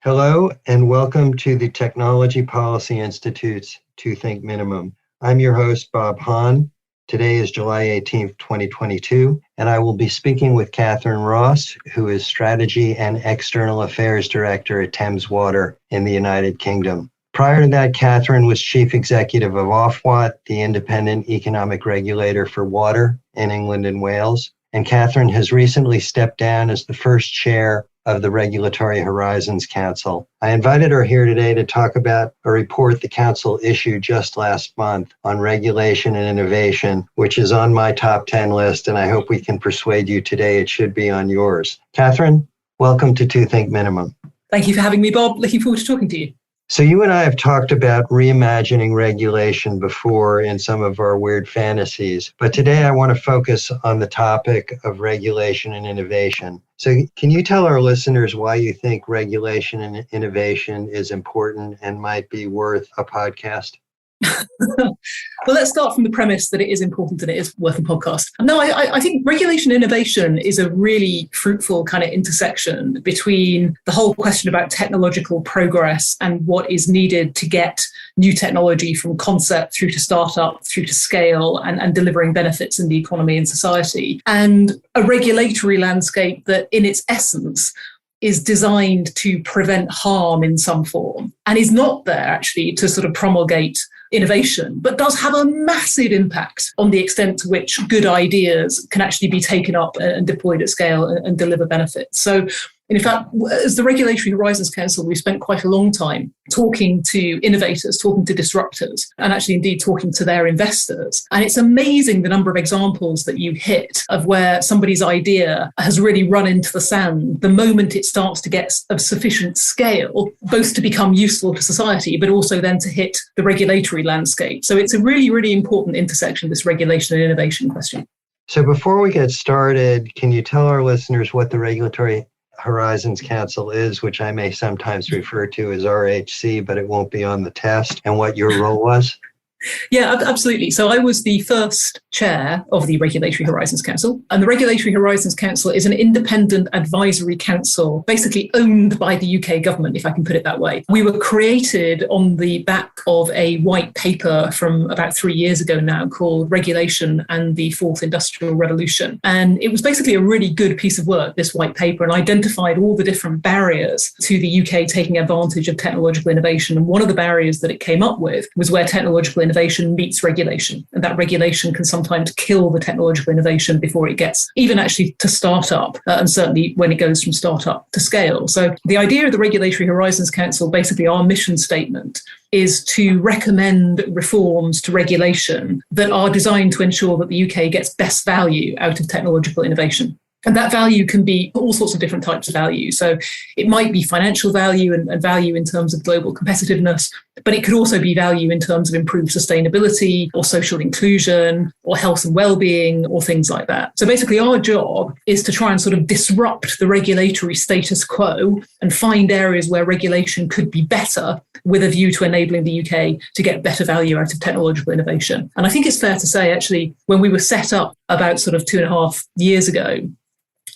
Hello, and welcome to the Technology Policy Institute's Two Think Minimum. I'm your host, Bob Hahn. Today is July 18th, 2022, and I will be speaking with Cathryn Ross, who is Strategy and External Affairs Director at Thames Water in the United Kingdom. Prior to that, Cathryn was Chief Executive of Ofwat, the independent economic regulator for water in England and Wales. And Cathryn has recently stepped down as the first chair of the Regulatory Horizons Council. I invited her here today to talk about a report the Council issued just last month on regulation and innovation, which is on my top 10 list, and I hope we can persuade you today it should be on yours. Cathryn, welcome to Two Think Minimum. Thank you for having me, Bob. Looking forward to talking to you. So you and I have talked about reimagining regulation before in some of our weird fantasies, but today I want to focus on the topic of regulation and innovation. So can you tell our listeners why you think regulation and innovation is important and might be worth a podcast? Well, let's start from the premise that it is important and it is worth a podcast. No, I think regulation and innovation is a really fruitful kind of intersection between the whole question about technological progress and what is needed to get new technology from concept through to startup, through to scale and delivering benefits in the economy and society, and a regulatory landscape that in its essence is designed to prevent harm in some form and is not there actually to sort of promulgate innovation, but does have a massive impact on the extent to which good ideas can actually be taken up and deployed at scale and deliver benefits. So, in fact, as the Regulatory Horizons Council, we spent quite a long time talking to innovators, talking to disruptors, and actually indeed talking to their investors. And it's amazing the number of examples that you hit of where somebody's idea has really run into the sand the moment it starts to get of sufficient scale, both to become useful to society, but also then to hit the regulatory landscape. So it's a really, really important intersection, this regulation and innovation question. So before we get started, can you tell our listeners what the Regulatory Horizons Council is, which I may sometimes refer to as RHC, but it won't be on the test, and what your role was? Yeah, absolutely. So I was the first chair of the Regulatory Horizons Council, and the Regulatory Horizons Council is an independent advisory council, basically owned by the UK government, if I can put it that way. We were created on the back of a white paper from about 3 years ago now called Regulation and the Fourth Industrial Revolution. And it was basically a really good piece of work, this white paper, and identified all the different barriers to the UK taking advantage of technological innovation. And one of the barriers that it came up with was where technological innovation meets regulation, and that regulation can sometimes kill the technological innovation before it gets even actually to startup, and certainly when it goes from startup to scale. So the idea of the Regulatory Horizons Council, basically our mission statement, is to recommend reforms to regulation that are designed to ensure that the UK gets best value out of technological innovation. And that value can be all sorts of different types of value. So it might be financial value and value in terms of global competitiveness, but it could also be value in terms of improved sustainability or social inclusion or health and well-being or things like that. So basically our job is to try and sort of disrupt the regulatory status quo and find areas where regulation could be better with a view to enabling the UK to get better value out of technological innovation. And I think it's fair to say, actually, when we were set up about sort of 2.5 years ago,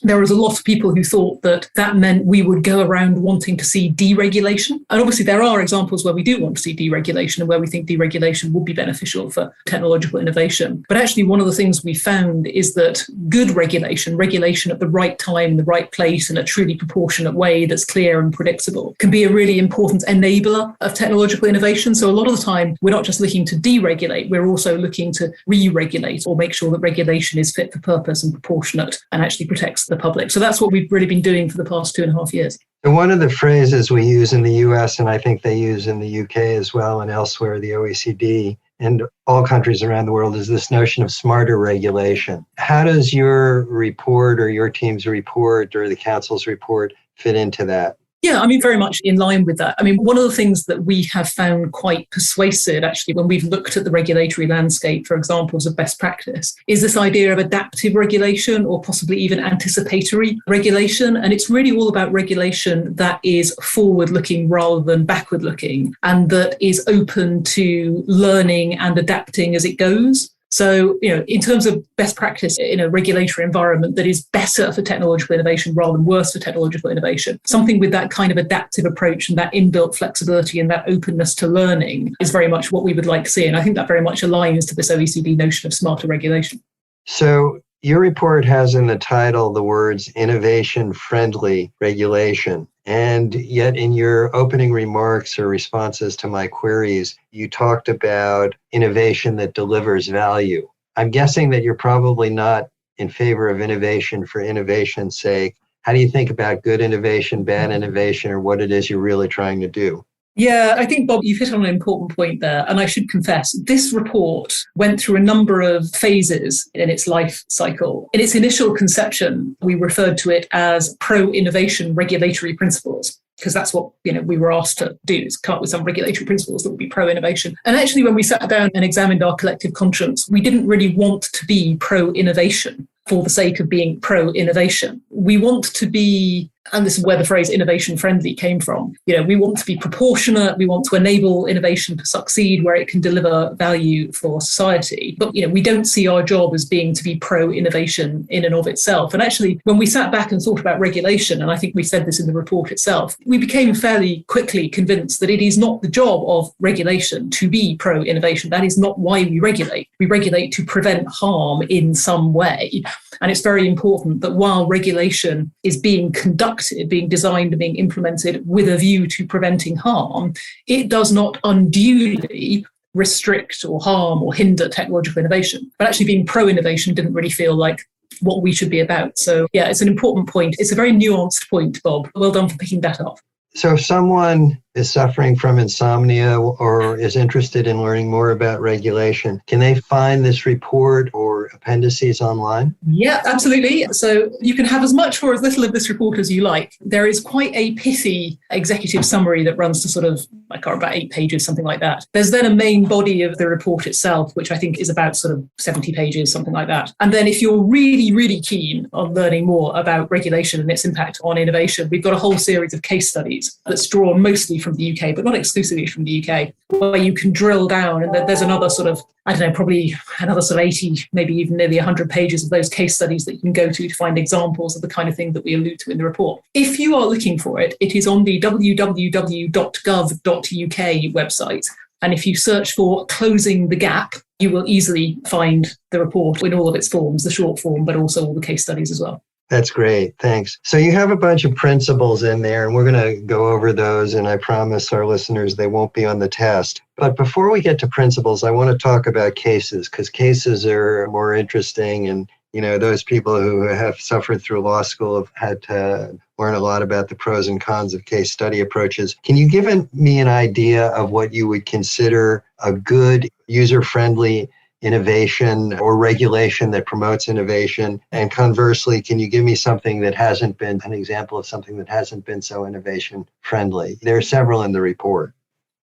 there was a lot of people who thought that that meant we would go around wanting to see deregulation. And obviously there are examples where we do want to see deregulation and where we think deregulation would be beneficial for technological innovation. But actually one of the things we found is that good regulation at the right time, the right place, in a truly proportionate way that's clear and predictable, can be a really important enabler of technological innovation. So a lot of the time, we're not just looking to deregulate, we're also looking to re-regulate or make sure that regulation is fit for purpose and proportionate and actually protects the public. So that's what we've really been doing for the past 2.5 years. And one of the phrases we use in the US, and I think they use in the UK as well and elsewhere, the OECD and all countries around the world, is this notion of smarter regulation. How does your report or your team's report or the council's report fit into that? Yeah, I mean, very much in line with that. I mean, one of the things that we have found quite persuasive, actually, when we've looked at the regulatory landscape for examples of best practice, is this idea of adaptive regulation or possibly even anticipatory regulation. And it's really all about regulation that is forward-looking rather than backward-looking, and that is open to learning and adapting as it goes. So, in terms of best practice in a regulatory environment that is better for technological innovation rather than worse for technological innovation, something with that kind of adaptive approach and that inbuilt flexibility and that openness to learning is very much what we would like to see. And I think that very much aligns to this OECD notion of smarter regulation. So your report has in the title the words innovation-friendly regulation. And yet in your opening remarks or responses to my queries, you talked about innovation that delivers value. I'm guessing that you're probably not in favor of innovation for innovation's sake. How do you think about good innovation, bad innovation, or what it is you're really trying to do? Yeah, I think, Bob, you've hit on an important point there. And I should confess, this report went through a number of phases in its life cycle. In its initial conception, we referred to it as pro-innovation regulatory principles, because that's what we were asked to do, is come up with some regulatory principles that would be pro-innovation. And actually, when we sat down and examined our collective conscience, we didn't really want to be pro-innovation for the sake of being pro-innovation. We want to be, and this is where the phrase innovation friendly came from, we want to be proportionate, we want to enable innovation to succeed where it can deliver value for society. But, we don't see our job as being to be pro-innovation in and of itself. And actually, when we sat back and thought about regulation, and I think we said this in the report itself, we became fairly quickly convinced that it is not the job of regulation to be pro-innovation. That is not why we regulate. We regulate to prevent harm in some way. And it's very important that while regulation is being conducted, being designed and being implemented with a view to preventing harm, it does not unduly restrict or harm or hinder technological innovation. But actually being pro-innovation didn't really feel like what we should be about. So yeah, it's an important point. It's a very nuanced point, Bob. Well done for picking that up. So if someone is suffering from insomnia or is interested in learning more about regulation, can they find this report or appendices online? Yeah, absolutely. So you can have as much or as little of this report as you like. There is quite a pithy executive summary that runs to sort of, about 8 pages, something like that. There's then a main body of the report itself, which I think is about sort of 70 pages, something like that. And then if you're really, really keen on learning more about regulation and its impact on innovation, we've got a whole series of case studies that's drawn mostly from the UK, but not exclusively from the UK, where you can drill down, and there's another sort of, probably another sort of 80, maybe even nearly 100 pages of those case studies that you can go to find examples of the kind of thing that we allude to in the report. If you are looking for it, it is on the www.gov.uk website. And if you search for Closing the Gap, you will easily find the report in all of its forms, the short form, but also all the case studies as well. That's great. Thanks. So you have a bunch of principles in there, and we're going to go over those, and I promise our listeners they won't be on the test. But before we get to principles, I want to talk about cases, because cases are more interesting, and those people who have suffered through law school have had to learn a lot about the pros and cons of case study approaches. Can you give me an idea of what you would consider a good, user-friendly innovation or regulation that promotes innovation? And conversely, can you give me something that hasn't been, an example of something that hasn't been so innovation friendly? There are several in the report.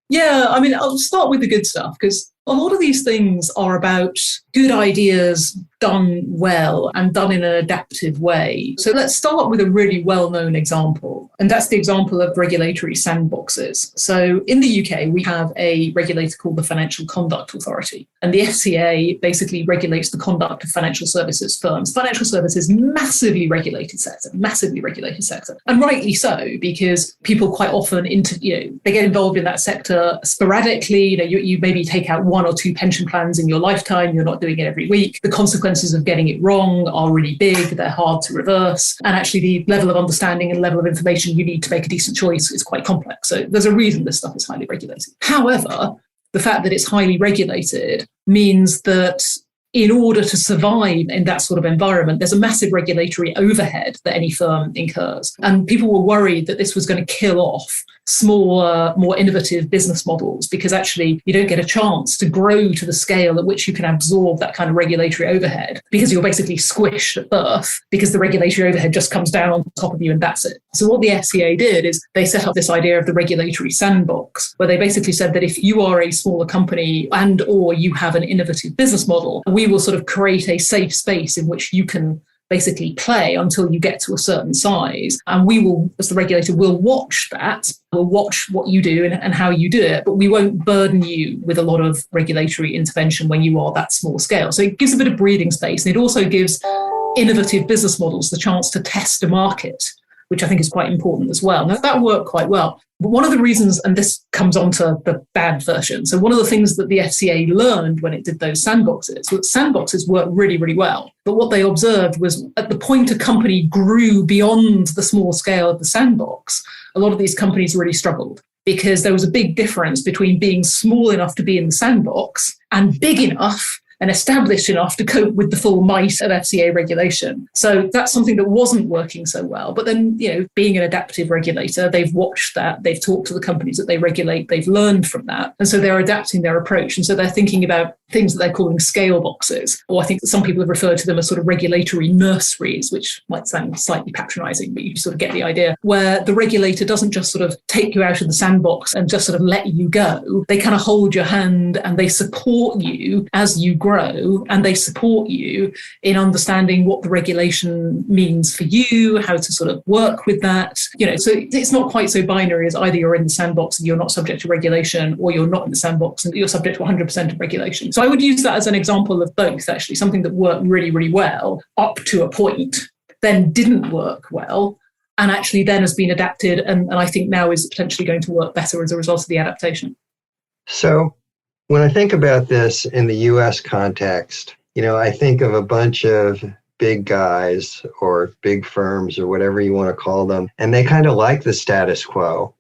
Yeah, I'll start with the good stuff, because a lot of these things are about good ideas done well and done in an adaptive way. So let's start with a really well-known example, and that's the example of regulatory sandboxes. So in the UK, we have a regulator called the Financial Conduct Authority, and the FCA basically regulates the conduct of financial services firms. Financial services, massively regulated sector, and rightly so, because people quite often they get involved in that sector sporadically. You maybe take out 1 or 2 pension plans in your lifetime. You're not doing it every week. The consequences of getting it wrong are really big. They're hard to reverse. And actually the level of understanding and level of information you need to make a decent choice is quite complex. So there's a reason this stuff is highly regulated. However, the fact that it's highly regulated means that in order to survive in that sort of environment, there's a massive regulatory overhead that any firm incurs. And people were worried that this was going to kill off smaller, more innovative business models, because actually you don't get a chance to grow to the scale at which you can absorb that kind of regulatory overhead, because you're basically squished at birth, because the regulatory overhead just comes down on top of you and that's it. So what the FCA did is they set up this idea of the regulatory sandbox, where they basically said that if you are a smaller company and or you have an innovative business model, we will sort of create a safe space in which you can basically play until you get to a certain size. And we will, as the regulator, will watch that. We'll watch what you do and how you do it, but we won't burden you with a lot of regulatory intervention when you are that small scale. So it gives a bit of breathing space. And it also gives innovative business models the chance to test a market, which I think is quite important as well. Now, that worked quite well. But one of the reasons, and this comes onto the bad version, so one of the things that the FCA learned when it did those sandboxes was that sandboxes work really, really well. But what they observed was at the point a company grew beyond the small scale of the sandbox, a lot of these companies really struggled because there was a big difference between being small enough to be in the sandbox and big enough and established enough to cope with the full might of FCA regulation. So that's something that wasn't working so well. But then, being an adaptive regulator, they've watched that, they've talked to the companies that they regulate, they've learned from that. And so they're adapting their approach. And so they're thinking about things that they're calling scale boxes, or I think some people have referred to them as sort of regulatory nurseries, which might sound slightly patronizing, but you sort of get the idea, where the regulator doesn't just sort of take you out of the sandbox and just sort of let you go. They kind of hold your hand and they support you as you grow, and they support you in understanding what the regulation means for you, how to sort of work with that. So it's not quite so binary as either you're in the sandbox and you're not subject to regulation, or you're not in the sandbox and you're subject to 100% of regulation. So I would use that as an example of both, actually, something that worked really, really well up to a point, then didn't work well, and actually then has been adapted and I think now is potentially going to work better as a result of the adaptation. So when I think about this in the US context, I think of a bunch of big guys or big firms or whatever you want to call them, and they kind of like the status quo.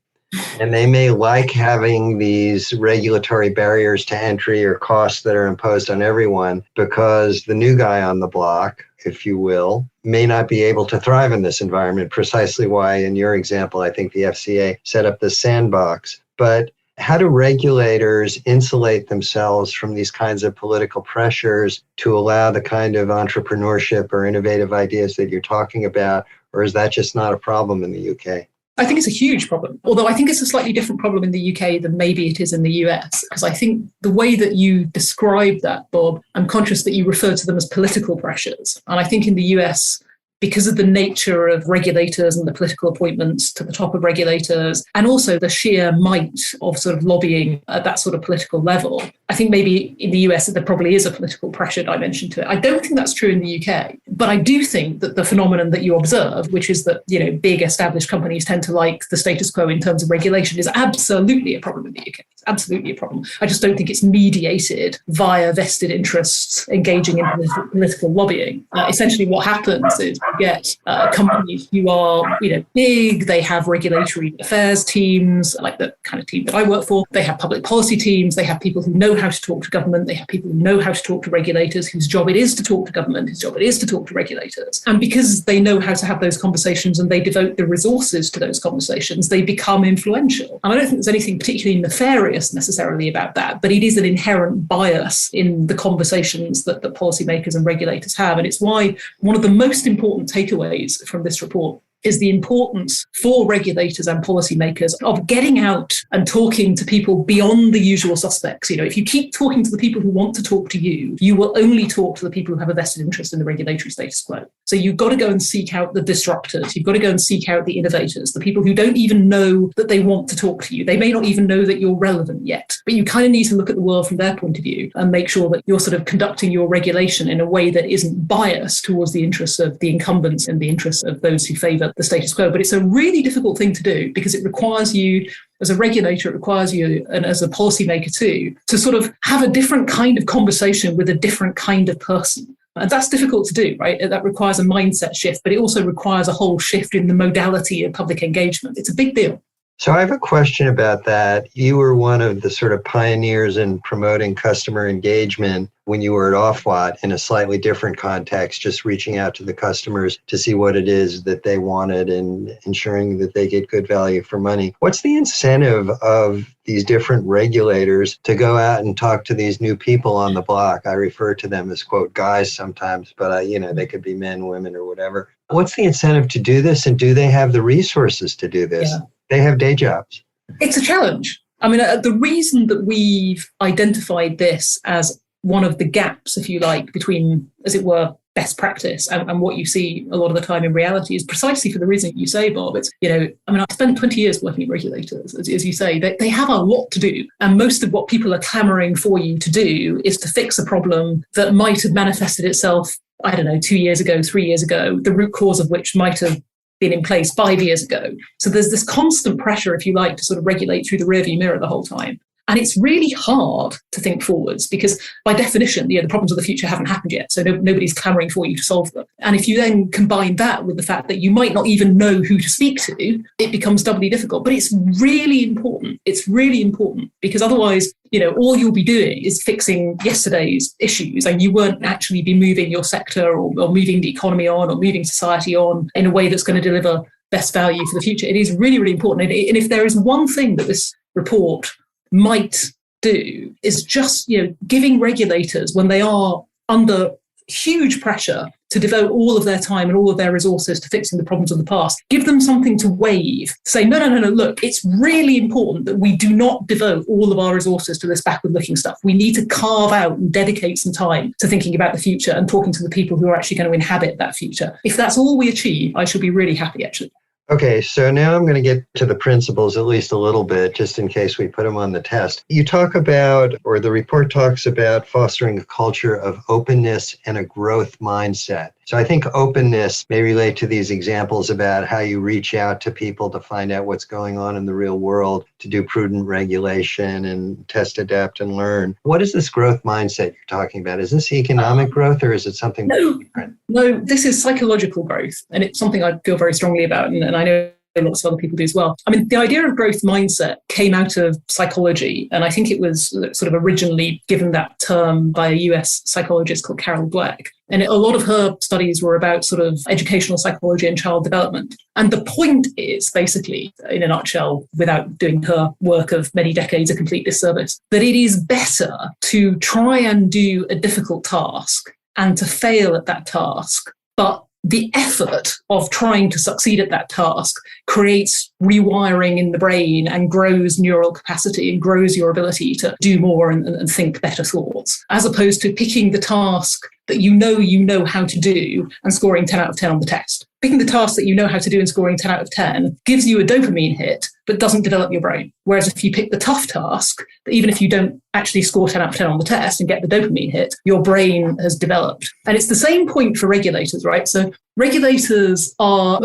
And they may like having these regulatory barriers to entry or costs that are imposed on everyone because the new guy on the block, if you will, may not be able to thrive in this environment. Precisely why, in your example, I think the FCA set up the sandbox. But how do regulators insulate themselves from these kinds of political pressures to allow the kind of entrepreneurship or innovative ideas that you're talking about? Or is that just not a problem in the UK? I think it's a huge problem, although I think it's a slightly different problem in the UK than maybe it is in the US, because I think the way that you describe that, Bob, I'm conscious that you refer to them as political pressures. And I think in the US, because of the nature of regulators and the political appointments to the top of regulators, and also the sheer might of sort of lobbying at that sort of political level, I think maybe in the US there probably is a political pressure dimension to it. I don't think that's true in the UK, but I do think that the phenomenon that you observe, which is that, big established companies tend to like the status quo in terms of regulation, is absolutely a problem in the UK. It's absolutely a problem. I just don't think it's mediated via vested interests engaging in political lobbying. Essentially what happens is you get companies who are, big, they have regulatory affairs teams, like the kind of team that I work for. They have public policy teams. They have people who know how to talk to government. They have people who know how to talk to regulators, whose job it is to talk to government, whose job it is to talk to regulators. And because they know how to have those conversations and they devote the resources to those conversations, they become influential. And I don't think there's anything particularly nefarious necessarily about that, but it is an inherent bias in the conversations that policymakers and regulators have. And it's why one of the most important takeaways from this report is the importance for regulators and policymakers of getting out and talking to people beyond the usual suspects. If you keep talking to the people who want to talk to you, you will only talk to the people who have a vested interest in the regulatory status quo. So you've got to go and seek out the disruptors. You've got to go and seek out the innovators, the people who don't even know that they want to talk to you. They may not even know that you're relevant yet, but you kind of need to look at the world from their point of view and make sure that you're sort of conducting your regulation in a way that isn't biased towards the interests of the incumbents and the interests of those who favour the status quo. But it's a really difficult thing to do because it requires you, as a regulator, it requires you, and as a policymaker too, to sort of have a different kind of conversation with a different kind of person. And that's difficult to do, right? That requires a mindset shift, but it also requires a whole shift in the modality of public engagement. It's a big deal. So I have a question about that. You were one of the sort of pioneers in promoting customer engagement when you were at Ofwat in a slightly different context, just reaching out to the customers to see what it is that they wanted and ensuring that they get good value for money. What's the incentive of these different regulators to go out and talk to these new people on the block? I refer to them as, quote, guys sometimes, but they could be men, women, or whatever. What's the incentive to do this? And do they have the resources to do this? Yeah. They have day jobs. It's a challenge. I mean, the reason that we've identified this as one of the gaps, if you like, between, as it were, best practice. And what you see a lot of the time in reality is precisely for the reason you say, Bob. It's, I spent 20 years working at regulators, as you say. They have a lot to do. And most of what people are clamoring for you to do is to fix a problem that might have manifested itself, 2 years ago, 3 years ago, the root cause of which might have been in place 5 years ago. So there's this constant pressure, if you like, to sort of regulate through the rearview mirror the whole time. And it's really hard to think forwards because by definition, the problems of the future haven't happened yet. So nobody's clamoring for you to solve them. And if you then combine that with the fact that you might not even know who to speak to, it becomes doubly difficult. But it's really important. It's really important because otherwise, all you'll be doing is fixing yesterday's issues and you won't actually be moving your sector or moving the economy on or moving society on in a way that's going to deliver best value for the future. It is really, really important. And if there is one thing that this report might do is just, giving regulators, when they are under huge pressure to devote all of their time and all of their resources to fixing the problems of the past, give them something to wave. Say, no, look, it's really important that we do not devote all of our resources to this backward-looking stuff. We need to carve out and dedicate some time to thinking about the future and talking to the people who are actually going to inhabit that future. If that's all we achieve, I shall be really happy, actually. Okay, so now I'm going to get to the principles at least a little bit, just in case we put them on the test. You talk about, or the report talks about, fostering a culture of openness and a growth mindset. So I think openness may relate to these examples about how you reach out to people to find out what's going on in the real world, to do prudent regulation and test, adapt, and learn. What is this growth mindset you're talking about? Is this economic growth or is it something different? No, this is psychological growth. And it's something I feel very strongly about. And I know lots of other people do as well. I mean, the idea of growth mindset came out of psychology. And I think it was sort of originally given that term by a US psychologist called Carol Dweck. And a lot of her studies were about sort of educational psychology and child development. And the point is basically, in a nutshell, without doing her work of many decades a complete disservice, that it is better to try and do a difficult task and to fail at that task, but the effort of trying to succeed at that task creates rewiring in the brain and grows neural capacity and grows your ability to do more and think better thoughts, as opposed to picking the task that you know how to do and scoring 10 out of 10 on the test. Picking the task that you know how to do and scoring 10 out of 10 gives you a dopamine hit, but doesn't develop your brain. Whereas if you pick the tough task, even if you don't actually score 10 out of 10 on the test and get the dopamine hit, your brain has developed. And it's the same point for regulators, right? So regulators are,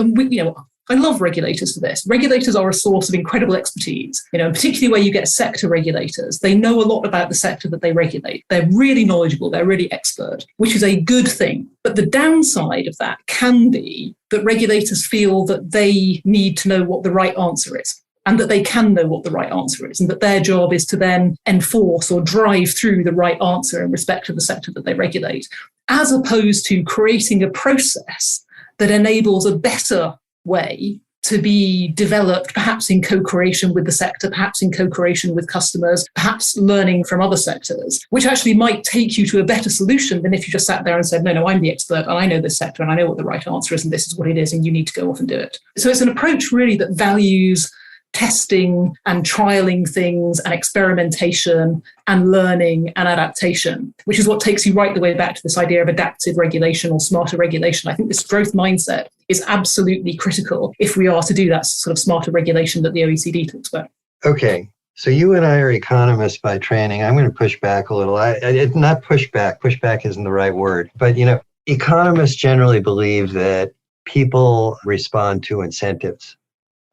I love regulators for this. Regulators are a source of incredible expertise, particularly where you get sector regulators. They know a lot about the sector that they regulate. They're really knowledgeable. They're really expert, which is a good thing. But the downside of that can be that regulators feel that they need to know what the right answer is, and that they can know what the right answer is, and that their job is to then enforce or drive through the right answer in respect of the sector that they regulate, as opposed to creating a process that enables a better way to be developed, perhaps in co-creation with the sector, perhaps in co-creation with customers, perhaps learning from other sectors, which actually might take you to a better solution than if you just sat there and said, no, I'm the expert and I know this sector and I know what the right answer is and this is what it is and you need to go off and do it. So it's an approach really that values testing and trialing things and experimentation and learning and adaptation, which is what takes you right the way back to this idea of adaptive regulation or smarter regulation. I think this growth mindset is absolutely critical if we are to do that sort of smarter regulation that the OECD talks about. Okay. So you and I are economists by training. I'm going to push back a little. Not push back. Pushback isn't the right word. But, economists generally believe that people respond to incentives.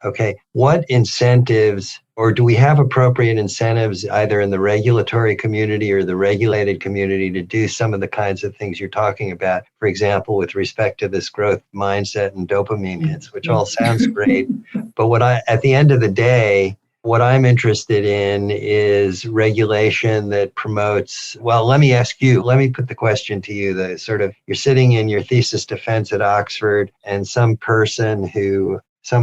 Okay, what incentives, or do we have appropriate incentives either in the regulatory community or the regulated community to do some of the kinds of things you're talking about? For example, with respect to this growth mindset and dopamine hits, which all sounds great. But at the end of the day, what I'm interested in is regulation that promotes, let me put the question to you, you're sitting in your thesis defense at Oxford and some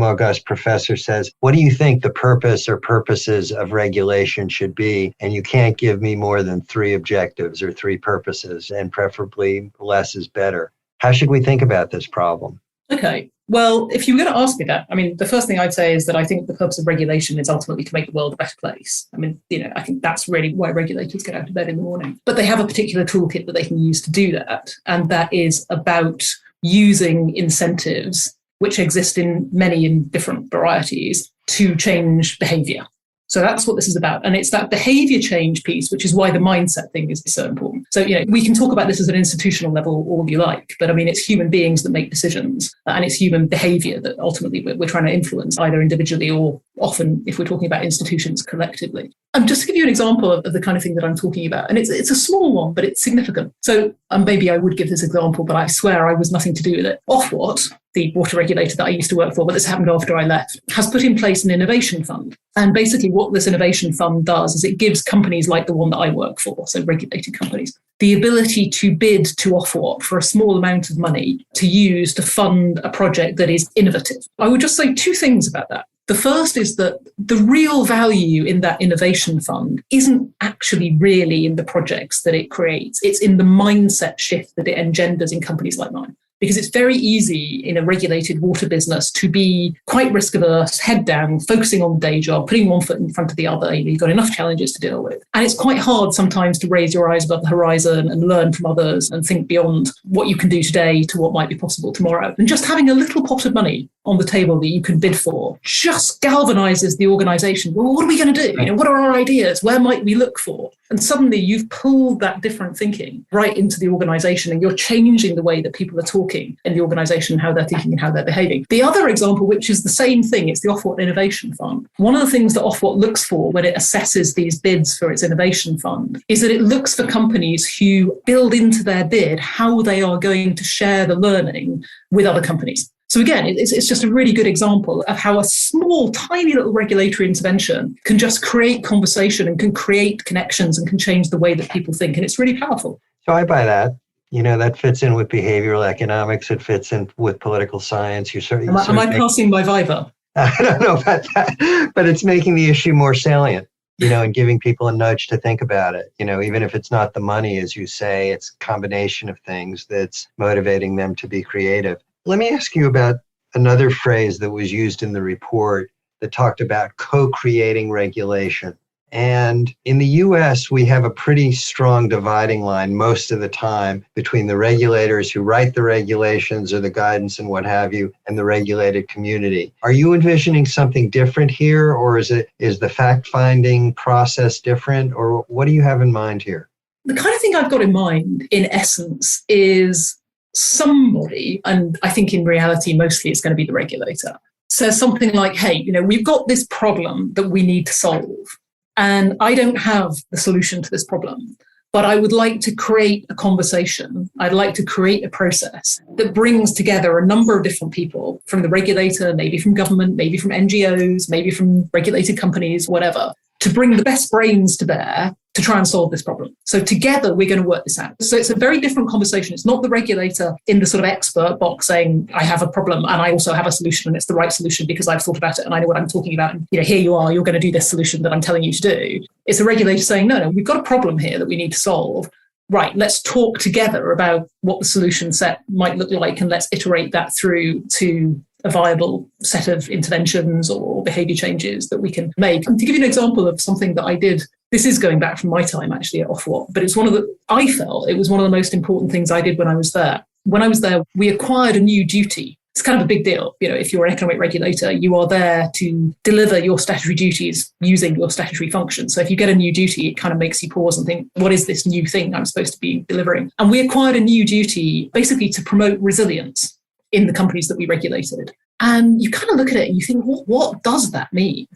august professor says, what do you think the purpose or purposes of regulation should be? And you can't give me more than 3 objectives or 3 purposes, and preferably less is better. How should we think about this problem? Okay. Well, if you were going to ask me that, I mean, the first thing I'd say is that I think the purpose of regulation is ultimately to make the world a better place. I mean, I think that's really why regulators get out of bed in the morning. But they have a particular toolkit that they can use to do that. And that is about using incentives, which exist in different varieties, to change behavior. So that's what this is about. And it's that behavior change piece, which is why the mindset thing is so important. So, we can talk about this as an institutional level all you like, but I mean, it's human beings that make decisions, and it's human behavior that ultimately we're trying to influence, either individually or often, if we're talking about institutions, collectively. And just to give you an example of the kind of thing that I'm talking about, and it's a small one, but it's significant. So maybe I would give this example, but I swear I was nothing to do with it. Ofwat, the water regulator that I used to work for, but this happened after I left, has put in place an innovation fund. And basically what this innovation fund does is it gives companies like the one that I work for, so regulated companies, the ability to bid to Ofwat for a small amount of money to use to fund a project that is innovative. I would just say two things about that. The first is that the real value in that innovation fund isn't actually really in the projects that it creates. It's in the mindset shift that it engenders in companies like mine. Because it's very easy in a regulated water business to be quite risk averse, head down, focusing on the day job, putting one foot in front of the other. You've got enough challenges to deal with. And it's quite hard sometimes to raise your eyes above the horizon and learn from others and think beyond what you can do today to what might be possible tomorrow. And just having a little pot of money on the table that you can bid for just galvanizes the organization. Well, what are we going to do? What are our ideas? Where might we look for? And suddenly you've pulled that different thinking right into the organization, and you're changing the way that people are talking in the organization, how they're thinking and how they're behaving. The other example, which is the same thing, it's the Ofwat Innovation Fund. One of the things that Ofwat looks for when it assesses these bids for its innovation fund is that it looks for companies who build into their bid how they are going to share the learning with other companies. So again, it's just a really good example of how a small, tiny little regulatory intervention can just create conversation and can create connections and can change the way that people think. And it's really powerful. So I buy that. That fits in with behavioral economics. It fits in with political science. Am I passing my Viva? I don't know about that, but it's making the issue more salient, and giving people a nudge to think about it. Even if it's not the money, as you say, it's a combination of things that's motivating them to be creative. Let me ask you about another phrase that was used in the report that talked about co-creating regulation. And in the US, we have a pretty strong dividing line most of the time between the regulators who write the regulations or the guidance and what have you, and the regulated community. Are you envisioning something different here, or is the fact-finding process different, or what do you have in mind here? The kind of thing I've got in mind, in essence, is somebody, and I think in reality, mostly it's going to be the regulator, says something like, hey, we've got this problem that we need to solve. And I don't have the solution to this problem, but I would like to create a conversation. I'd like to create a process that brings together a number of different people from the regulator, maybe from government, maybe from NGOs, maybe from regulated companies, whatever, to bring the best brains to bear to try and solve this problem. So together, we're going to work this out. So it's a very different conversation. It's not the regulator in the sort of expert box saying, I have a problem and I also have a solution and it's the right solution because I've thought about it and I know what I'm talking about. And here you are, you're going to do this solution that I'm telling you to do. It's the regulator saying, no, we've got a problem here that we need to solve. Right, let's talk together about what the solution set might look like and let's iterate that through to a viable set of interventions or behavior changes that we can make. And to give you an example of something that I did, this is going back from my time actually at Ofwat, but I felt it was one of the most important things I did when I was there. When I was there, we acquired a new duty. It's kind of a big deal. If you're an economic regulator, you are there to deliver your statutory duties using your statutory function. So if you get a new duty, it kind of makes you pause and think, what is this new thing I'm supposed to be delivering? And we acquired a new duty basically to promote resilience in the companies that we regulated. And you kind of look at it and you think, what does that mean?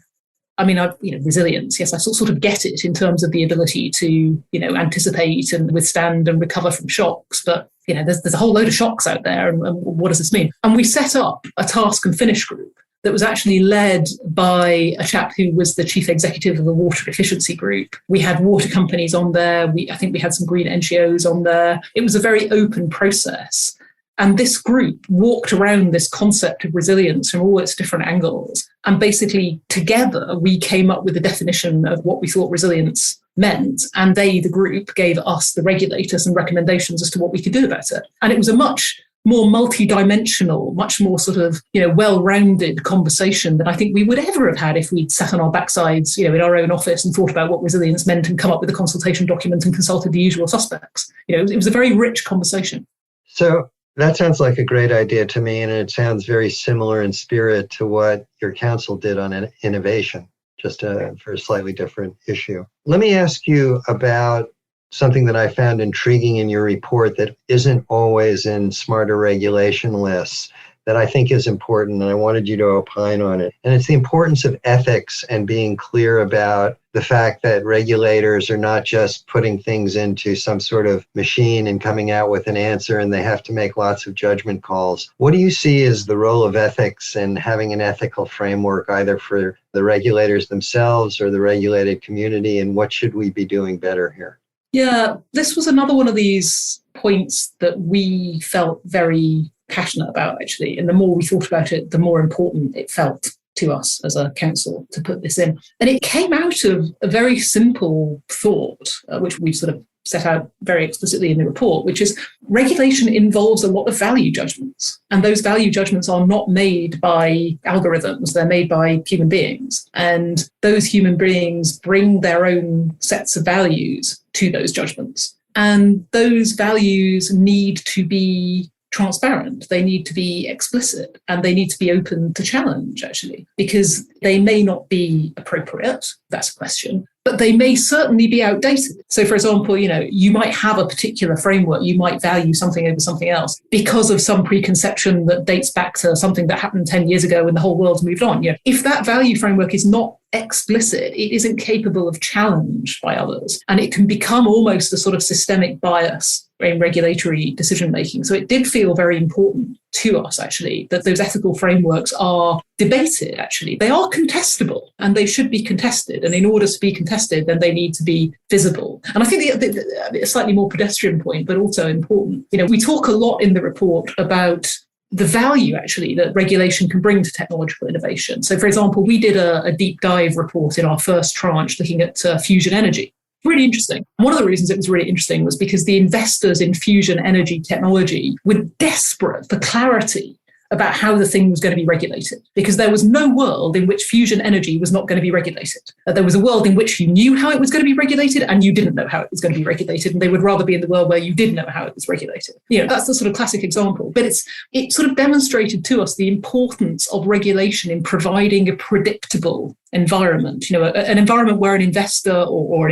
I mean, resilience, yes, I sort of get it in terms of the ability to, anticipate and withstand and recover from shocks. But, there's a whole load of shocks out there. And what does this mean? And we set up a task and finish group that was actually led by a chap who was the chief executive of the water efficiency group. We had water companies on there. I think we had some green NGOs on there. It was a very open process. And this group walked around this concept of resilience from all its different angles. And basically, together, we came up with a definition of what we thought resilience meant. And they, the group, gave us, the regulators, some recommendations as to what we could do about it. And it was a much more multi-dimensional, much more sort of, well-rounded conversation than I think we would ever have had if we'd sat on our backsides, in our own office and thought about what resilience meant and come up with a consultation document and consulted the usual suspects. It was a very rich conversation. So that sounds like a great idea to me, and it sounds very similar in spirit to what your council did on innovation, just for a slightly different issue. Let me ask you about something that I found intriguing in your report that isn't always in smarter regulation lists that I think is important, and I wanted you to opine on it. And it's the importance of ethics and being clear about the fact that regulators are not just putting things into some sort of machine and coming out with an answer, and they have to make lots of judgment calls. What do you see as the role of ethics and having an ethical framework, either for the regulators themselves or the regulated community, and what should we be doing better here? Yeah, this was another one of these points that we felt very passionate about, actually. And the more we thought about it, the more important it felt to us as a council to put this in. And it came out of a very simple thought, which we've sort of set out very explicitly in the report, which is regulation involves a lot of value judgments. And those value judgments are not made by algorithms, they're made by human beings. And those human beings bring their own sets of values to those judgments. And those values need to be transparent, they need to be explicit, and they need to be open to challenge, actually, because they may not be appropriate, that's a question, but they may certainly be outdated. So, for example, you might have a particular framework, you might value something over something else because of some preconception that dates back to something that happened 10 years ago when the whole world's moved on. If that value framework is not explicit, it isn't capable of challenge by others, and it can become almost a sort of systemic bias in regulatory decision making. So it did feel very important to us, actually, that those ethical frameworks are debated, actually. They are contestable, and they should be contested. And in order to be contested, then they need to be visible. And I think a slightly more pedestrian point, but also important, we talk a lot in the report about the value, actually, that regulation can bring to technological innovation. So, for example, we did a deep dive report in our first tranche looking at fusion energy. Really interesting. One of the reasons it was really interesting was because the investors in fusion energy technology were desperate for clarity about how the thing was going to be regulated, because there was no world in which fusion energy was not going to be regulated. There was a world in which you knew how it was going to be regulated and you didn't know how it was going to be regulated, and they would rather be in the world where you did know how it was regulated. That's the sort of classic example. But it sort of demonstrated to us the importance of regulation in providing a predictable environment, an environment where an investor or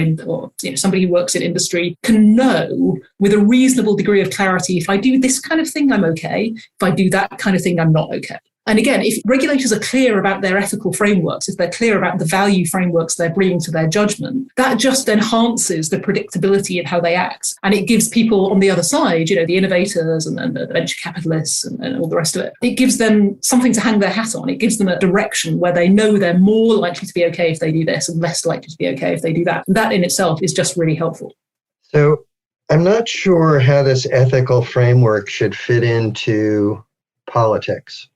somebody who works in industry can know with a reasonable degree of clarity, if I do this kind of thing, I'm okay. If I do that kind of thing, I'm not okay. And again, if regulators are clear about their ethical frameworks, if they're clear about the value frameworks they're bringing to their judgment, that just enhances the predictability of how they act. And it gives people on the other side, the innovators and the venture capitalists and all the rest of it, it gives them something to hang their hat on. It gives them a direction where they know they're more likely to be okay if they do this and less likely to be okay if they do that. And that in itself is just really helpful. So I'm not sure how this ethical framework should fit into politics.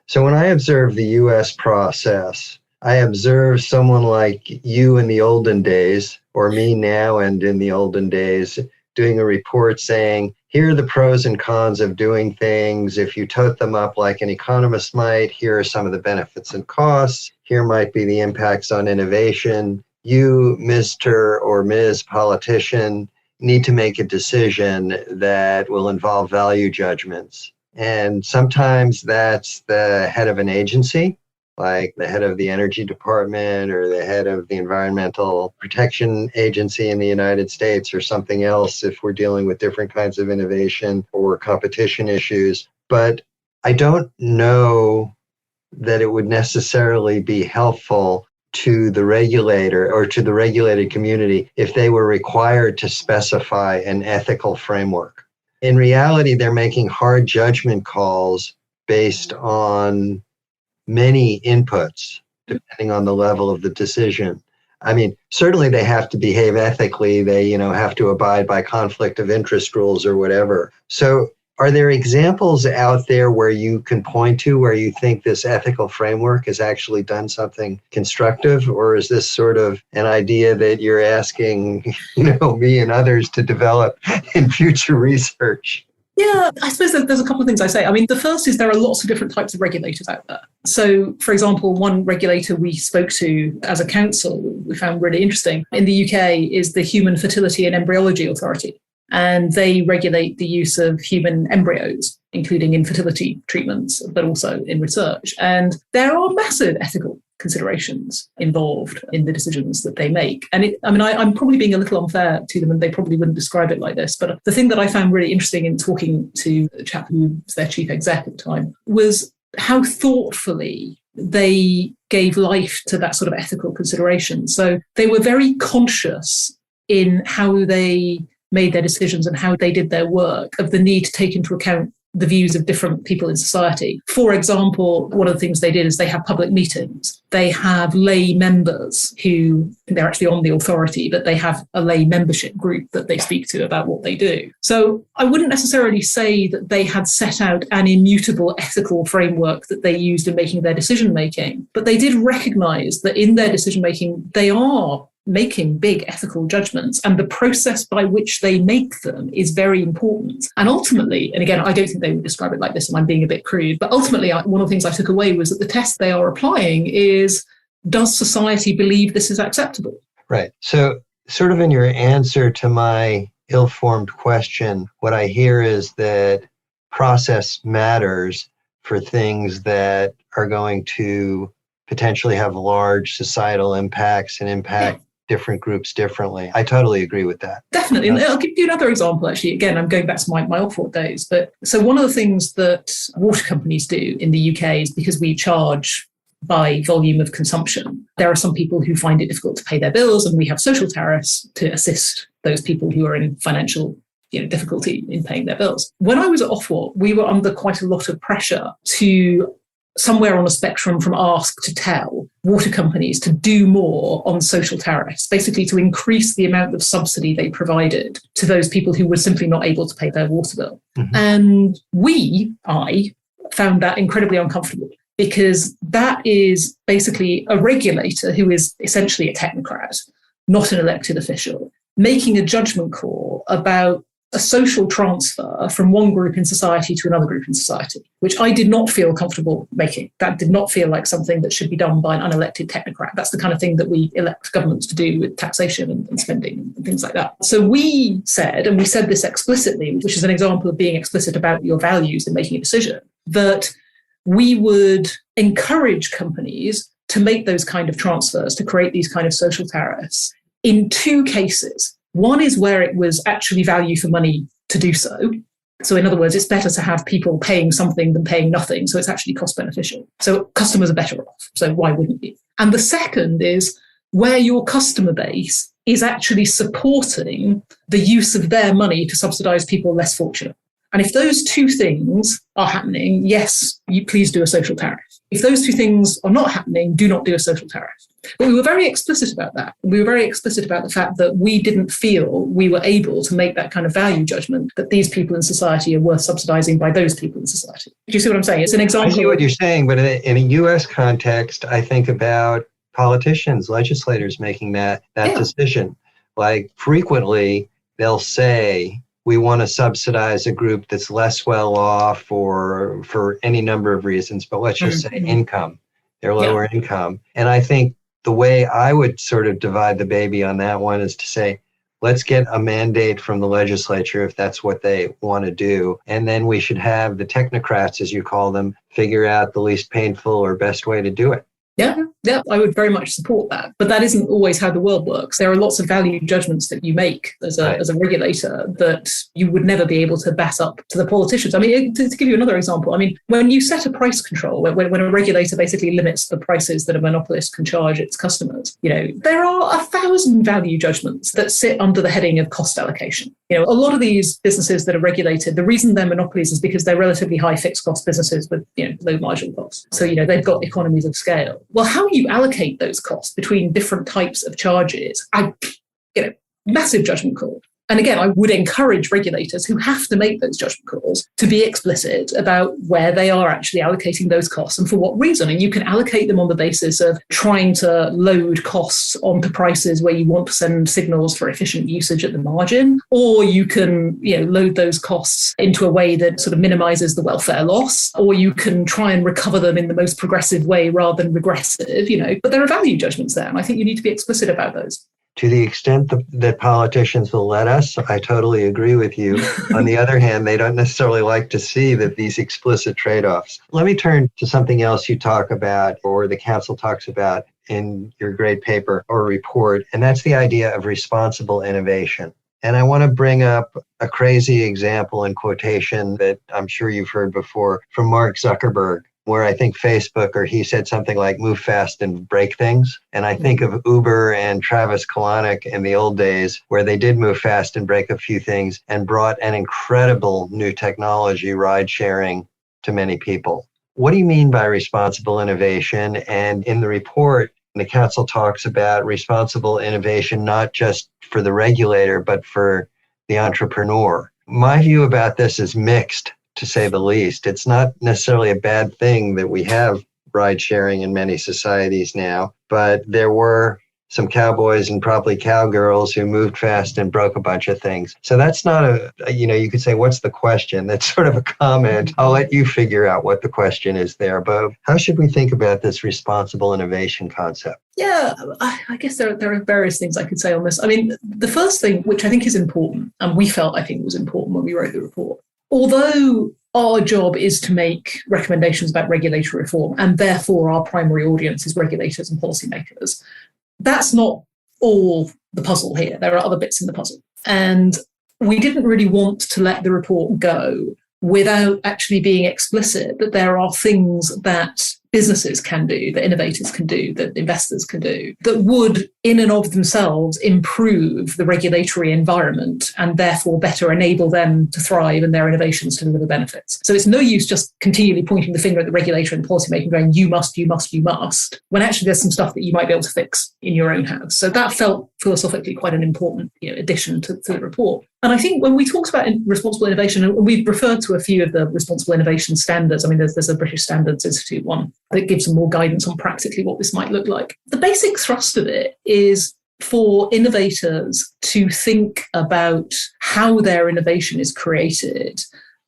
So when I observe the US process, I observe someone like you in the olden days, or me now and in the olden days, doing a report saying, here are the pros and cons of doing things. If you tote them up like an economist might, here are some of the benefits and costs. Here might be the impacts on innovation. You, Mr. or Ms. Politician, need to make a decision that will involve value judgments. And sometimes that's the head of an agency, like the head of the energy department or the head of the environmental protection agency in the United States or something else if we're dealing with different kinds of innovation or competition issues. But I don't know that it would necessarily be helpful to the regulator or to the regulated community if they were required to specify an ethical framework. In reality, they're making hard judgment calls based on many inputs, depending on the level of the decision. I mean, certainly they have to behave ethically. They, have to abide by conflict of interest rules or whatever. So are there examples out there where you can point to where you think this ethical framework has actually done something constructive? Or is this sort of an idea that you're asking, me and others to develop in future research? Yeah, I suppose there's a couple of things I say. I mean, the first is there are lots of different types of regulators out there. So, for example, one regulator we spoke to as a council, we found really interesting in the UK, is the Human Fertility and Embryology Authority. And they regulate the use of human embryos, including infertility treatments, but also in research. And there are massive ethical considerations involved in the decisions that they make. And I'm probably being a little unfair to them, and they probably wouldn't describe it like this. But the thing that I found really interesting in talking to the chap who was their chief exec at the time was how thoughtfully they gave life to that sort of ethical consideration. So they were very conscious in how they made their decisions and how they did their work of the need to take into account the views of different people in society. For example, one of the things they did is they have public meetings. They have lay members who, they're actually on the authority, but they have a lay membership group that they speak to about what they do. So I wouldn't necessarily say that they had set out an immutable ethical framework that they used in making their decision-making, but they did recognize that in their decision-making, they are making big ethical judgments, and the process by which they make them is very important. And ultimately, and again, I don't think they would describe it like this, and I'm being a bit crude, but ultimately, one of the things I took away was that the test they are applying is, does society believe this is acceptable? Right. So sort of in your answer to my ill-formed question, what I hear is that process matters for things that are going to potentially have large societal impacts and impact different groups differently. I totally agree with that. Definitely. And I'll give you another example, actually. Again, I'm going back to my Oxford days. But so one of the things that water companies do in the UK is, because we charge by volume of consumption, there are some people who find it difficult to pay their bills, and we have social tariffs to assist those people who are in financial difficulty in paying their bills. When I was at Ofwat, we were under quite a lot of pressure to, somewhere on a spectrum from ask to tell, water companies to do more on social tariffs, basically to increase the amount of subsidy they provided to those people who were simply not able to pay their water bill. Mm-hmm. And I found that incredibly uncomfortable, because that is basically a regulator who is essentially a technocrat, not an elected official, making a judgment call about a social transfer from one group in society to another group in society, which I did not feel comfortable making. That did not feel like something that should be done by an unelected technocrat. That's the kind of thing that we elect governments to do with taxation and spending and things like that. So we said, and we said this explicitly, which is an example of being explicit about your values in making a decision, that we would encourage companies to make those kind of transfers, to create these kind of social tariffs in two cases. One is where it was actually value for money to do so. So in other words, it's better to have people paying something than paying nothing. So it's actually cost beneficial. So customers are better off. So why wouldn't you? And the second is where your customer base is actually supporting the use of their money to subsidize people less fortunate. And if those two things are happening, yes, you please do a social tariff. If those two things are not happening, do not do a social tariff. But we were very explicit about that. We were very explicit about the fact that we didn't feel we were able to make that kind of value judgment that these people in society are worth subsidizing by those people in society. Do you see what I'm saying? It's an example. I see what you're saying, but in a U.S. context, I think about politicians, legislators making that decision. Like frequently, they'll say, we want to subsidize a group that's less well off for any number of reasons, but let's just say income. They're lower income. And I think the way I would sort of divide the baby on that one is to say, let's get a mandate from the legislature if that's what they want to do. And then we should have the technocrats, as you call them, figure out the least painful or best way to do it. Yeah, I would very much support that. But that isn't always how the world works. There are lots of value judgments that you make as a regulator that you would never be able to bat up to the politicians. I mean, to give you another example, I mean, when you set a price control, when a regulator basically limits the prices that a monopolist can charge its customers, there are 1,000 value judgments that sit under the heading of cost allocation. A lot of these businesses that are regulated, the reason they're monopolies is because they're relatively high fixed cost businesses with low marginal costs. So, they've got economies of scale. Well, how you allocate those costs between different types of charges, massive judgment call. And again, I would encourage regulators who have to make those judgment calls to be explicit about where they are actually allocating those costs and for what reason. And you can allocate them on the basis of trying to load costs onto prices where you want to send signals for efficient usage at the margin, or you can, load those costs into a way that sort of minimizes the welfare loss, or you can try and recover them in the most progressive way rather than regressive, but there are value judgments there. And I think you need to be explicit about those. To the extent that politicians will let us, I totally agree with you. On the other hand, they don't necessarily like to see that these explicit trade-offs. Let me turn to something else you talk about, or the council talks about in your great paper or report, and that's the idea of responsible innovation. And I want to bring up a crazy example and quotation that I'm sure you've heard before from Mark Zuckerberg, where I think Facebook, or he said something like move fast and break things. And I think of Uber and Travis Kalanick in the old days, where they did move fast and break a few things and brought an incredible new technology, ride sharing, to many people. What do you mean by responsible innovation? And in the report, the council talks about responsible innovation, not just for the regulator, but for the entrepreneur. My view about this is mixed, to say the least. It's not necessarily a bad thing that we have ride sharing in many societies now, but there were some cowboys and probably cowgirls who moved fast and broke a bunch of things. So that's not you could say, what's the question? That's sort of a comment. I'll let you figure out what the question is there. But how should we think about this responsible innovation concept? Yeah, I guess there are various things I could say on this. I mean, the first thing, which I think is important, and we felt I think was important when we wrote the report, although our job is to make recommendations about regulatory reform, and therefore our primary audience is regulators and policymakers, that's not all the puzzle here. There are other bits in the puzzle. And we didn't really want to let the report go without actually being explicit that there are things that businesses can do, that innovators can do, that investors can do, that would in and of themselves improve the regulatory environment and therefore better enable them to thrive and their innovations to deliver benefits. So it's no use just continually pointing the finger at the regulator and policymaker going, you must, when actually there's some stuff that you might be able to fix in your own house. So that felt philosophically quite an important addition to the report. And I think when we talked about responsible innovation, and we've referred to a few of the responsible innovation standards. I mean, there's a British Standards Institute one that gives some more guidance on practically what this might look like. The basic thrust of it is for innovators to think about how their innovation is created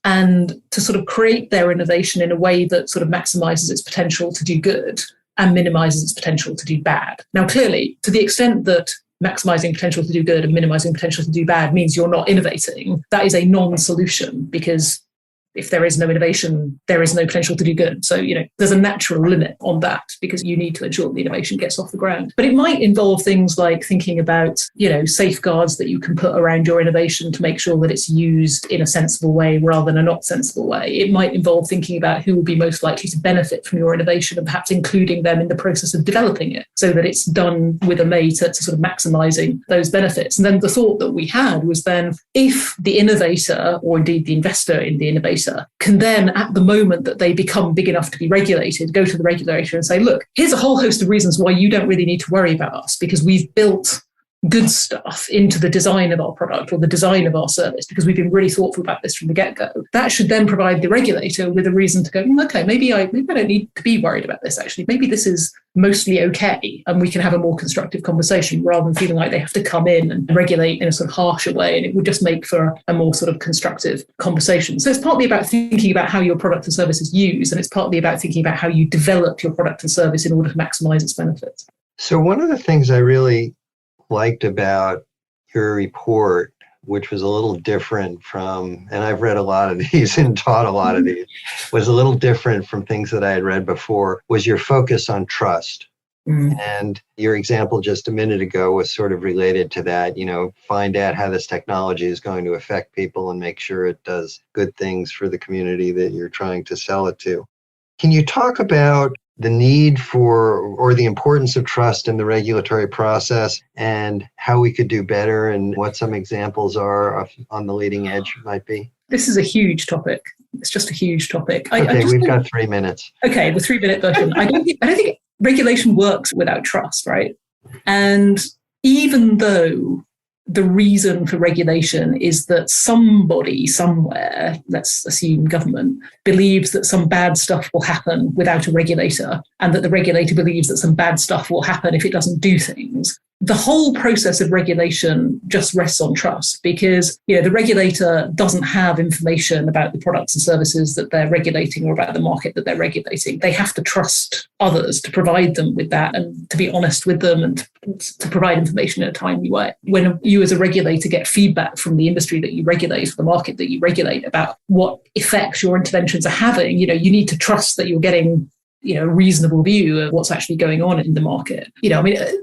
and to sort of create their innovation in a way that sort of maximizes its potential to do good and minimizes its potential to do bad. Now, clearly, to the extent that maximizing potential to do good and minimizing potential to do bad means you're not innovating, that is a non-solution, because if there is no innovation, there is no potential to do good. So, there's a natural limit on that because you need to ensure the innovation gets off the ground. But it might involve things like thinking about, safeguards that you can put around your innovation to make sure that it's used in a sensible way rather than a not sensible way. It might involve thinking about who will be most likely to benefit from your innovation and perhaps including them in the process of developing it so that it's done with a lay to sort of maximizing those benefits. And then the thought that we had was then if the innovator, or indeed the investor in the innovator, can then, at the moment that they become big enough to be regulated, go to the regulator and say, look, here's a whole host of reasons why you don't really need to worry about us because we've built good stuff into the design of our product or the design of our service because we've been really thoughtful about this from the get-go. That should then provide the regulator with a reason to go, okay, maybe I don't need to be worried about this, actually. Maybe this is mostly okay and we can have a more constructive conversation rather than feeling like they have to come in and regulate in a sort of harsher way, and it would just make for a more sort of constructive conversation. So it's partly about thinking about how your product and service is used, and it's partly about thinking about how you develop your product and service in order to maximize its benefits. So one of the things I really liked about your report, which was a little different from, and I've read a lot of these and taught a lot of these, was a little different from things that I had read before, was your focus on trust. And your example just a minute ago was sort of related to that, find out how this technology is going to affect people and make sure it does good things for the community that you're trying to sell it to. Can you talk about the need for, or the importance of trust in the regulatory process and how we could do better and what some examples are on the leading edge might be? This is a huge topic. It's just a huge topic. We've got 3 minutes. Okay, the 3-minute version. I don't think regulation works without trust, right? And even though the reason for regulation is that somebody somewhere, let's assume government, believes that some bad stuff will happen without a regulator, and that the regulator believes that some bad stuff will happen if it doesn't do things. The whole process of regulation just rests on trust, because the regulator doesn't have information about the products and services that they're regulating or about the market that they're regulating. They have to trust others to provide them with that and to be honest with them and to provide information in a timely way. When you as a regulator get feedback from the industry that you regulate, or the market that you regulate, about what effects your interventions are having, you need to trust that you're getting a reasonable view of what's actually going on in the market.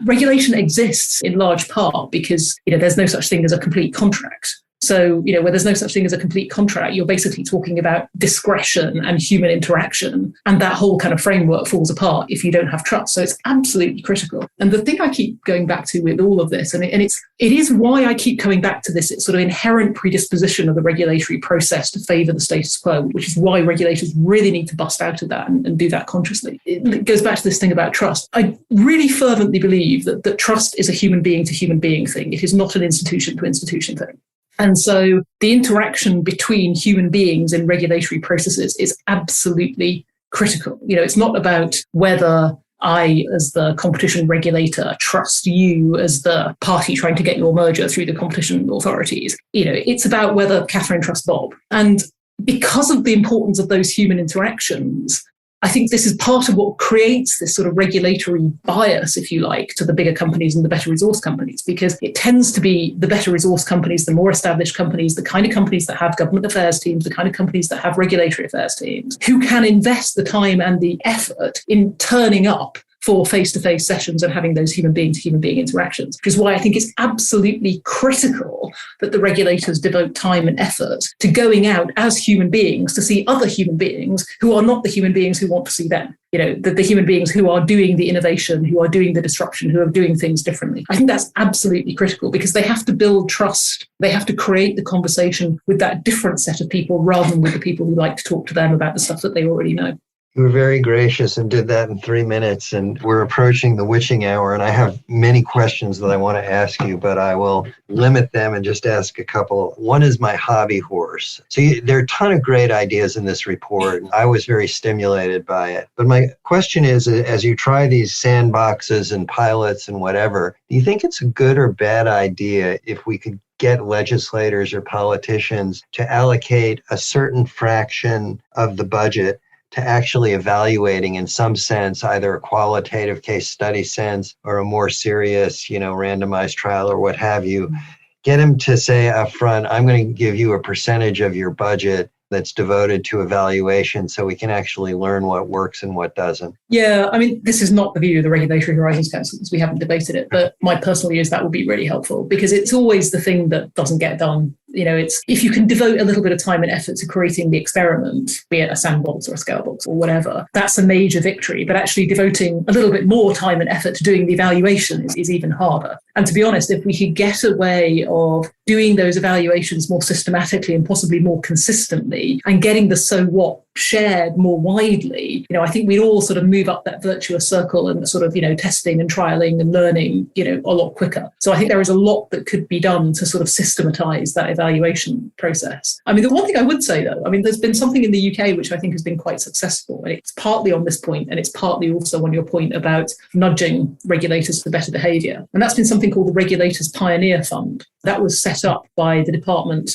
Regulation exists in large part because, there's no such thing as a complete contract. So, where there's no such thing as a complete contract, you're basically talking about discretion and human interaction. And that whole kind of framework falls apart if you don't have trust. So it's absolutely critical. And the thing I keep going back to with all of this, and it is why I keep coming back to this, it's sort of inherent predisposition of the regulatory process to favour the status quo, which is why regulators really need to bust out of that and do that consciously. It goes back to this thing about trust. I really fervently believe that trust is a human being to human being thing. It is not an institution to institution thing. And so the interaction between human beings in regulatory processes is absolutely critical. It's not about whether I, as the competition regulator, trust you as the party trying to get your merger through the competition authorities. It's about whether Cathryn trusts Bob. And because of the importance of those human interactions, I think this is part of what creates this sort of regulatory bias, if you like, to the bigger companies and the better resource companies, because it tends to be the better resource companies, the more established companies, the kind of companies that have government affairs teams, the kind of companies that have regulatory affairs teams, who can invest the time and the effort in turning up for face-to-face sessions and having those human being to human being interactions, which is why I think it's absolutely critical that the regulators devote time and effort to going out as human beings to see other human beings who are not the human beings who want to see them. The human beings who are doing the innovation, who are doing the disruption, who are doing things differently. I think that's absolutely critical because they have to build trust. They have to create the conversation with that different set of people rather than with the people who like to talk to them about the stuff that they already know. You were very gracious and did that in 3 minutes, and we're approaching the witching hour, and I have many questions that I want to ask you, but I will limit them and just ask a couple. One is my hobby horse. So there are a ton of great ideas in this report. I was very stimulated by it. But my question is, as you try these sandboxes and pilots and whatever, do you think it's a good or bad idea if we could get legislators or politicians to allocate a certain fraction of the budget to actually evaluating, in some sense, either a qualitative case study sense or a more serious, randomized trial or what have you, get them to say up front, I'm going to give you a percentage of your budget that's devoted to evaluation so we can actually learn what works and what doesn't. Yeah, this is not the view of the Regulatory Horizons Council because we haven't debated it, but my personal view is that would be really helpful because it's always the thing that doesn't get done. It's if you can devote a little bit of time and effort to creating the experiment, be it a sandbox or a scale box or whatever, that's a major victory. But actually devoting a little bit more time and effort to doing the evaluation is even harder. And to be honest, if we could get a way of doing those evaluations more systematically and possibly more consistently and getting the so what shared more widely, I think we'd all sort of move up that virtuous circle and sort of, testing and trialing and learning, a lot quicker. So I think there is a lot that could be done to sort of systematize that evaluation process. The one thing I would say though, there's been something in the UK which I think has been quite successful, and it's partly on this point and it's partly also on your point about nudging regulators for better behaviour. And that's been something called the Regulators Pioneer Fund. That was set up by the department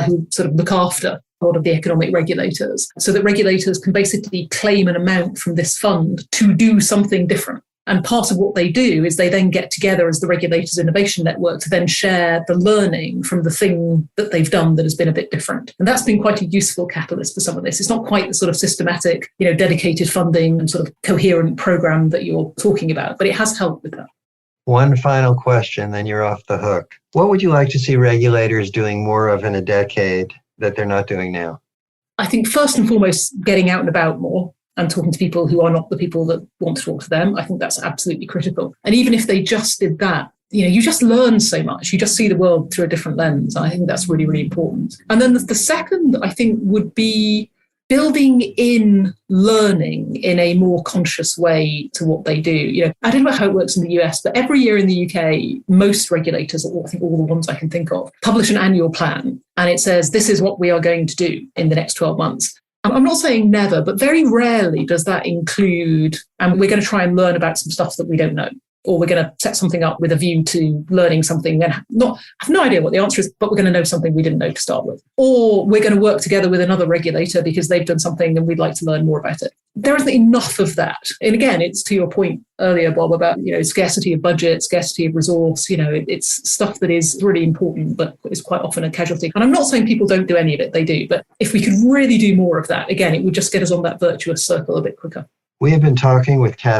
who sort of look after a lot of the economic regulators, so that regulators can basically claim an amount from this fund to do something different. And part of what they do is they then get together as the Regulators Innovation Network to then share the learning from the thing that they've done that has been a bit different. And that's been quite a useful catalyst for some of this. It's not quite the sort of systematic, dedicated funding and sort of coherent program that you're talking about, but it has helped with that. One final question, then you're off the hook. What would you like to see regulators doing more of in a decade that they're not doing now? I think first and foremost, getting out and about more and talking to people who are not the people that want to talk to them. I think that's absolutely critical. And even if they just did that, you just learn so much. You just see the world through a different lens. I think that's really, really important. And then the second, I think, would be building in learning in a more conscious way to what they do. I don't know how it works in the US, but every year in the UK, most regulators, or I think all the ones I can think of, publish an annual plan. And it says, this is what we are going to do in the next 12 months. I'm not saying never, but very rarely does that include, and we're going to try and learn about some stuff that we don't know. Or we're going to set something up with a view to learning something and have no idea what the answer is, but we're going to know something we didn't know to start with. Or we're going to work together with another regulator because they've done something and we'd like to learn more about it. There isn't enough of that. And again, it's to your point earlier, Bob, about scarcity of budget, scarcity of resource. It's stuff that is really important, but is quite often a casualty. And I'm not saying people don't do any of it, they do. But if we could really do more of that, again, it would just get us on that virtuous circle a bit quicker. We have been talking with Cathryn